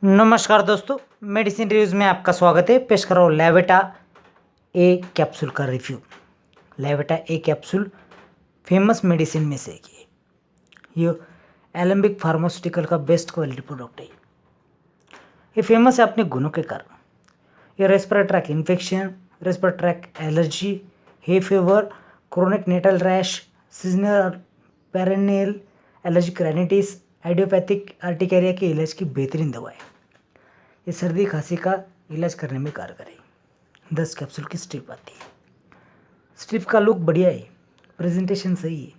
नमस्कार दोस्तों, medicine reviews में आपका स्वागत है। पेश कर रहा हूँ लेविटा ए कैप्सूल का review. Levita A capsule famous medicine में से एक है। ये एलेम्बिक फार्मास्यूटिकल का बेस्ट क्वालिटी प्रोडक्ट है। ये फेमस है अपने गुणों के कारण। ये respiratory tract infection, respiratory tract allergy, hay fever, chronic nettle rash, seasonal perennial allergic rhinitis, idiopathic urticaria के इलाज की बेहतरीन दवा है। ये सर्दी खांसी का इलाज करने में कारगर है। 10 कैप्सूल की स्ट्रिप आती है। स्ट्रिप का लुक बढ़िया है, प्रेजेंटेशन सही है।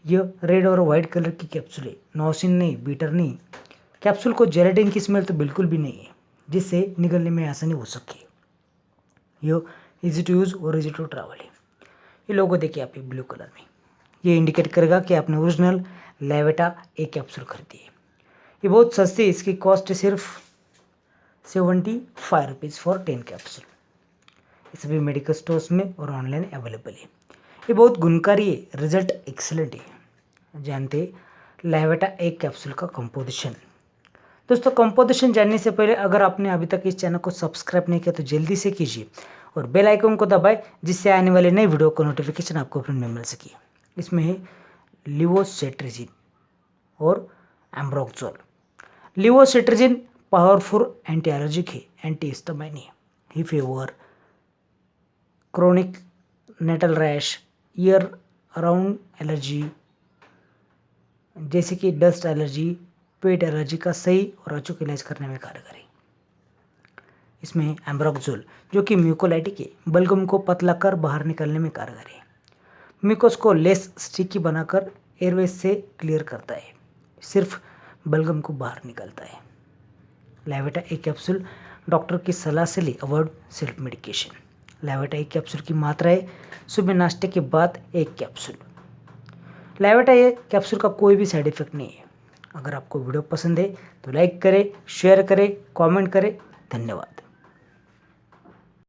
यह रेड और वाइट कलर की कैप्सूल है, नौसिन नहीं, बीटर नहीं। कैप्सूल को जेलेटिन की स्मेल तो बिल्कुल भी नहीं है, जिससे निगलने में आसानी हो सके। यह इजी टू यूज़ और इजी टू ट्रैवल है। ये लोगो देखिए आप ब्लू कलर में, ये इंडिकेट करेगा कि आपने ओरिजिनल लेविटा ए कैप्सूल खरीदी है। ये बहुत सस्ती है, इसकी कॉस्ट सिर्फ 75 रुपीज़ फॉर 10 कैप्सूल। ये सभी मेडिकल स्टोर्स में और ऑनलाइन अवेलेबल है। ये बहुत गुणकारी है, रिजल्ट एक्सीलेंट है। जानते लेविटा ए कैप्सूल का कंपोजिशन। दोस्तों, कंपोजिशन जानने से पहले अगर आपने अभी तक इस चैनल को सब्सक्राइब नहीं किया तो जल्दी से कीजिए और बेल आइकन को दबाएं, जिससे आने वाले नए वीडियो का नोटिफिकेशन आपको फ्रेंड में मिल सके। इसमें है लिवोसेट्रिजिन और ambroxol. Levocetirizine powerful anti allergic है, एंटी हिस्टामाइन है। ही fever, chronic nettle rash, year around allergy जैसे कि डस्ट एलर्जी, पेट एलर्जी का सही और अचूक इलाज करने में कारगर है। इसमें एम्ब्रोक्सोल जो कि म्यूकोलाइटिक है, बलगम को पतला कर बाहर निकलने में कारगर है। म्यूकोस को लेस स्टिकी बनाकर एयरवेज से क्लियर करता है, सिर्फ बलगम को बाहर निकलता है। लेविटा ए कैप्सूल डॉक्टर की सलाह से ले, avoid self medication. लेविटा A capsule की मात्रा है सुबह नाश्ते के बाद 1 कैप्सूल। लेविटा ए कैप्सूल का कोई भी साइड इफेक्ट नहीं है। अगर आपको वीडियो पसंद है तो लाइक करें, शेयर करें, कमेंट करें। धन्यवाद।